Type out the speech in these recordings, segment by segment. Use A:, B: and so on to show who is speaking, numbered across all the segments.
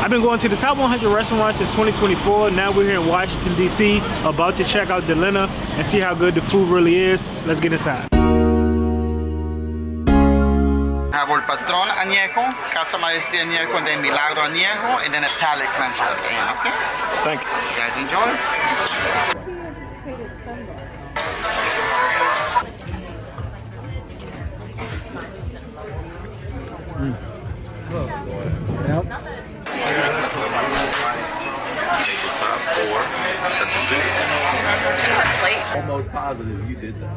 A: I've been going to the top 100 restaurants in 2024. Now we're here in Washington, D.C., about to check out Delena and see how good the food really is. Let's get inside.
B: Have our Patron Añejo, Casa Maestría Añejo, and then Milagro Añejo, and then a palate cleanser at the end, okay?
A: Thank you.
B: You guys enjoy?
A: Yep.
C: That's the soup.
D: Plate.
C: Almost positive you did that.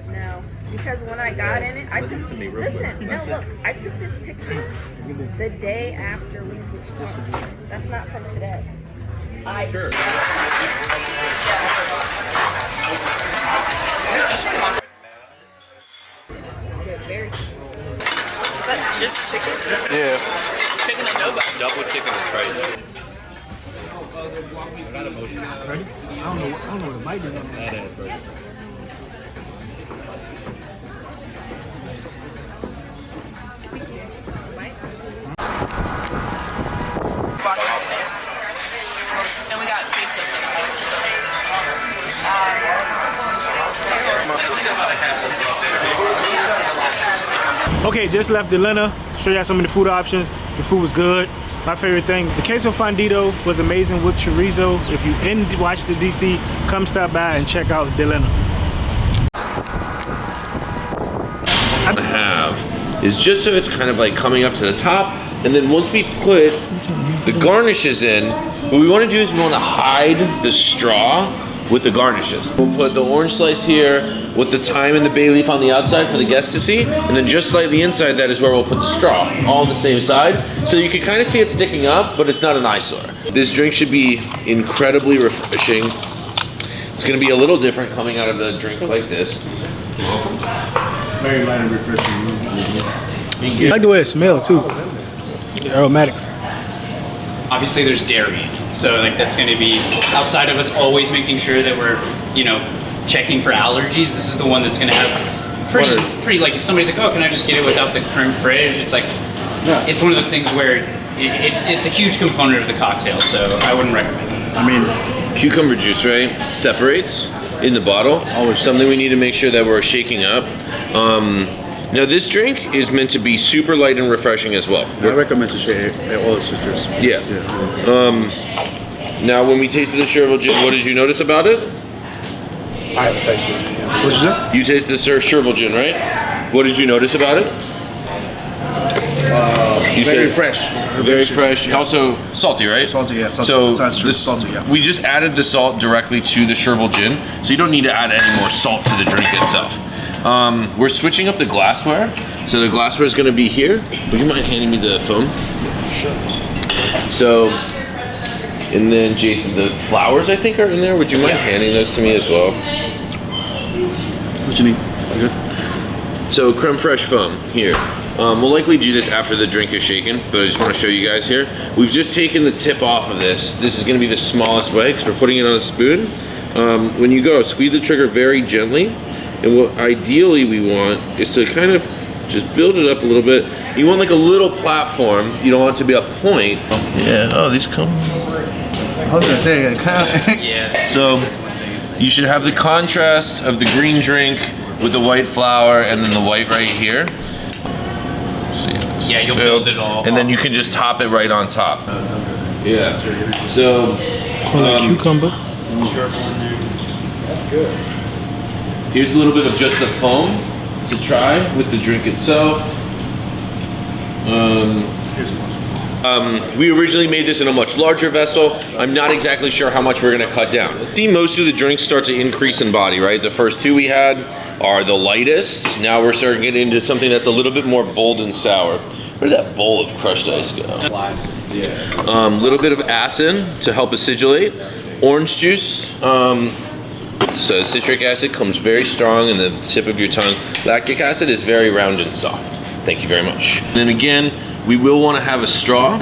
D: No, because when I got in it, I took. Listen, no, look, I took this picture the day after we switched on. That's not from today.
C: Sure.
D: It's good, very simple.
E: Is that just chicken?
C: Yeah.
E: Chicken and adobo.
C: Double chicken and fried.
A: Ready? I don't know what it might be.
C: That is right.
E: And we got pieces.
A: Okay, just left Delena. Show you some of the food options. The food was good. My favorite thing, the queso fundido was amazing with chorizo. If you in Washington, D.C., come stop by and check out Delena.
F: Have is just so it's kind of like coming up to the top, and then once we put the garnishes in, what we want to do is we want to hide the straw with the garnishes. We'll put the orange slice here with the thyme and the bay leaf on the outside for the guests to see, and then just slightly inside that is where we'll put the straw, all on the same side. So you can kind of see it sticking up, but it's not an eyesore. This drink should be incredibly refreshing. It's going to be a little different coming out of a drink like this.
G: Very light and refreshing.
A: I like the way it smells too. The aromatics.
H: Obviously there's dairy in it, so like that's going to be outside of us always making sure that we're, you know, checking for allergies. This is the one that's going to have pretty like if somebody's like, oh, can I just get it without the creme fraiche? It's like, it's one of those things where it's a huge component of the cocktail, so I wouldn't recommend it.
F: I mean, cucumber juice, right, separates in the bottle. Always something we need to make sure that we're shaking up. Now this drink is meant to be super light and refreshing as well.
G: I recommend to share all the citrus.
F: Yeah. Now when we tasted the Chervil gin, what did you notice about it?
G: I haven't tasted it. What's that?
F: You tasted the Chervil gin, right? What did you notice about it? You
G: very
F: said
G: fresh.
F: Very fresh. Yeah. Also salty, right?
G: Salty, yeah. Salty.
F: So
G: salty, yeah.
F: We just added the salt directly to the Chervil gin, so you don't need to add any more salt to the drink itself. We're switching up the glassware. So the glassware is going to be here. Would you mind handing me the phone? Sure. So, and then Jason, the flowers I think are in there. Would you mind handing those to me as well?
G: What you need? You good?
F: So creme fraiche foam here. We'll likely do this after the drink is shaken, but I just want to show you guys here. We've just taken the tip off of this. This is going to be the smallest way because we're putting it on a spoon. When you go, squeeze the trigger very gently. And what ideally we want is to kind of just build it up a little bit. You want like a little platform. You don't want it to be a point. Yeah, oh, these come.
G: I was gonna say,
H: Yeah.
F: So you should have the contrast of the green drink with the white flour and then the white right here. See if this
H: Yeah,
F: is
H: you'll
F: filled.
H: build it all.
F: And then you can just top it right on top. Yeah. So,
A: Smell like cucumber.
F: That's good. Here's a little bit of just the foam to try with the drink itself. We originally made this in a much larger vessel. I'm not exactly sure how much we're gonna cut down. See, most of the drinks start to increase in body, right? The first two we had are the lightest. Now we're starting to get into something that's a little bit more bold and sour. Where did that bowl of crushed ice go? Little bit of acid to help acidulate. Orange juice. So citric acid comes very strong in the tip of your tongue. Lactic acid is very round and soft. Thank you very much. Then again, we will want to have a straw.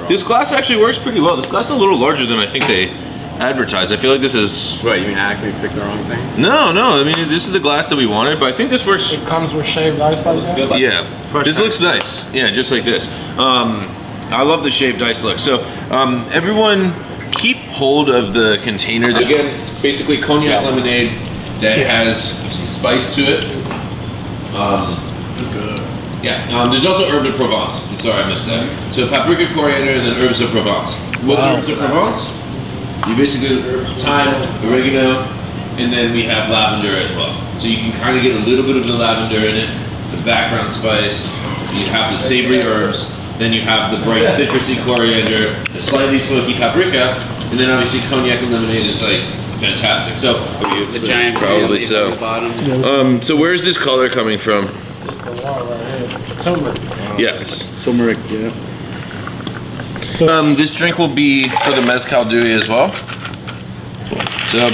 F: This glass actually works pretty well. This glass is a little larger than I think they advertise. I feel like this is...
C: What, you mean Acme picked the wrong thing?
F: No, I mean, this is the glass that we wanted, but I think this works...
A: It comes with shaved ice like that?
F: Yeah, this looks nice. Yeah, just like this. I I love the shaved ice look. So everyone keep hold of the container. Again, it's basically cognac lemonade that has some spice to it.
G: That's good.
F: Yeah, there's also herb de Provence. I'm sorry I missed that. So paprika, coriander, and then herbs de Provence. What's herbs de Provence? You basically thyme, oregano, and then we have lavender as well. So you can kind of get a little bit of the lavender in it. It's a background spice. You have the savory herbs, then you have the bright citrusy coriander, the slightly smoky paprika, and then obviously cognac and lemonade is like fantastic. So
H: The giant
F: probably so.
H: at the bottom.
F: So where's this color coming from?
A: Just the wall right here. Turmeric.
F: Yes.
G: Turmeric, yeah.
F: This drink will be for the mezcal dewey as well. So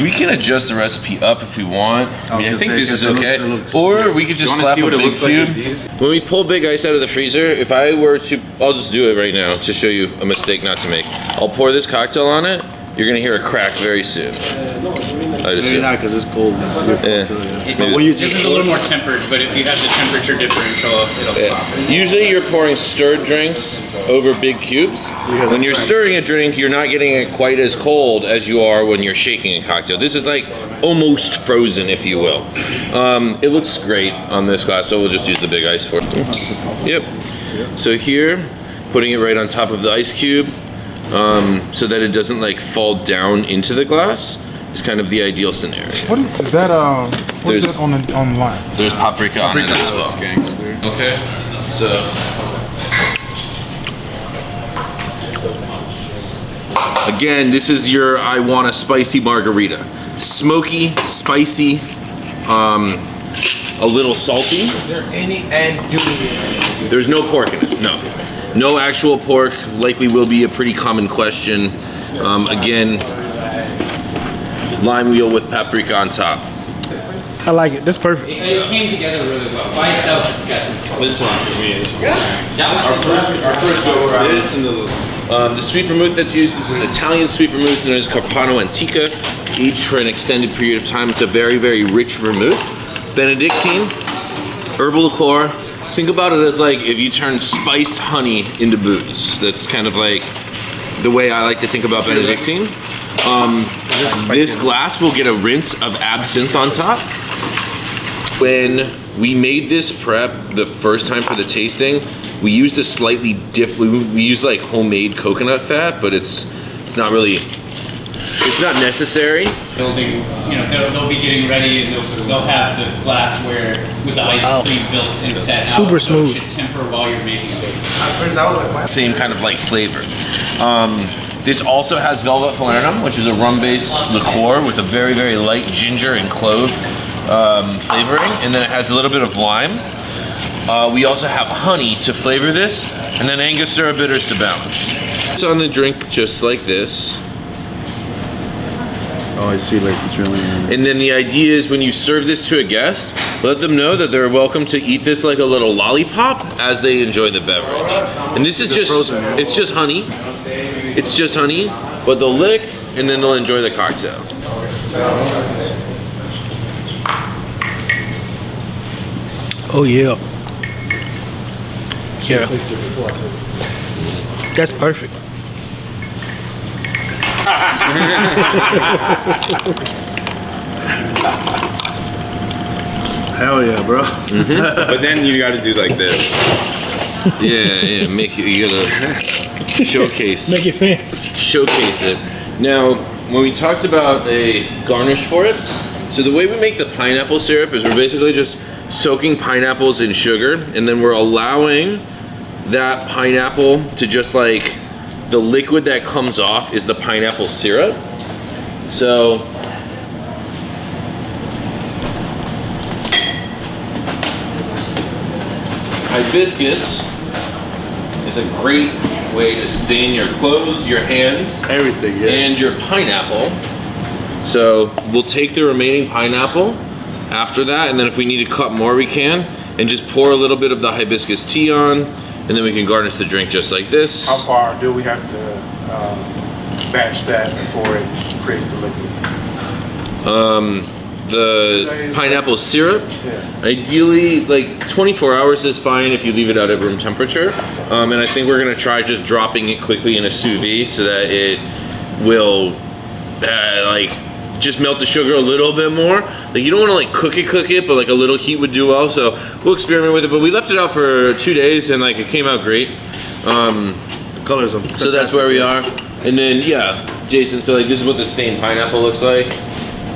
F: we can adjust the recipe up if we want. I think this is okay. Or we could just slap a big cube. When we pull big ice out of the freezer, if I were to, I'll just do it right now to show you a mistake not to make. I'll pour this cocktail on it. You're gonna hear a crack very soon. I'd
G: Maybe
F: assume.
G: not because it's cold.
F: Yeah.
G: But when you
H: This
G: just
H: is a little more tempered, but if you have the temperature differential, it'll pop.
F: Usually you're pouring stirred drinks over big cubes. When you're stirring a drink, you're not getting it quite as cold as you are when you're shaking a cocktail. This is like almost frozen, if you will. It looks great on this glass, so we'll just use the big ice for it. Yep. So here, putting it right on top of the ice cube, so that it doesn't like fall down into the glass is kind of the ideal scenario.
I: What is that? What is
F: There's-
I: that on the line?
F: There's paprika on it as well. Okay, so again, this is your I want a spicy margarita. Smoky, spicy, a little salty.
I: Is there any andouille?
F: There's no pork in it, no. No actual pork, likely will be a pretty common question. Again, lime wheel with paprika on top.
A: I like it. That's perfect.
H: It came together really well. By itself, it's got some.
C: This one for me is
F: Our first go around.
C: this and the
F: The sweet vermouth that's used is an Italian sweet vermouth known as Carpano Antica. It's aged for an extended period of time. It's a very, very rich vermouth. Benedictine, herbal liqueur. Think about it as like if you turn spiced honey into booze. That's kind of like the way I like to think about Benedictine. This glass will get a rinse of absinthe on top. When we made this prep the first time for the tasting, we used a slightly we used like homemade coconut fat, but it's not really, it's not necessary.
H: Building, you know, they'll be getting ready and they'll have the glassware with the ice pre-built and set out.
A: Super
H: so it
A: smooth.
H: should temper while you're making it.
F: Same kind of like flavor. This also has Velvet Falernum, which is a rum-based liqueur with a very, very light ginger and clove flavoring, and then it has a little bit of lime. We also have honey to flavor this, and then Angostura bitters to balance. It's on the drink just like this.
G: Oh, I see, like it's really.
F: And then the idea is when you serve this to a guest, let them know that they're welcome to eat this like a little lollipop as they enjoy the beverage. And this is just, it's just honey. It's just honey, but they'll lick and then they'll enjoy the cocktail.
A: Oh yeah. Yeah. That's perfect.
G: Hell yeah, bro.
C: But then you got to do like this.
F: Yeah, make it, you gotta showcase.
A: Make it fancy.
F: Showcase it. Now, when we talked about a garnish for it, so the way we make the pineapple syrup is we're basically just soaking pineapples in sugar, and then we're allowing that pineapple to just like, the liquid that comes off is the pineapple syrup. So, hibiscus is a great way to stain your clothes, your hands,
G: Everything, yeah.
F: and your pineapple. So we'll take the remaining pineapple after that, and then if we need to cut more, we can, and just pour a little bit of the hibiscus tea on, and then we can garnish the drink just like this.
I: How far do we have to batch that before it creates the liquid?
F: the pineapple syrup. Ideally, like 24 hours is fine if you leave it out at room temperature. And I think we're gonna try just dropping it quickly in a sous vide so that it will like just melt the sugar a little bit more. Like you don't want to like cook it, but like a little heat would do well. So we'll experiment with it. But we left it out for 2 days and like it came out great.
G: Colors are
F: So that's where we are. And then yeah, Jason. So like this is what the stained pineapple looks like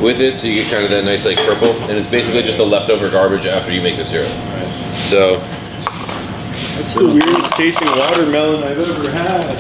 F: with it. So you get kind of that nice like purple, and it's basically just the leftover garbage after you make the syrup. So
A: That's the weirdest tasting watermelon I've ever had.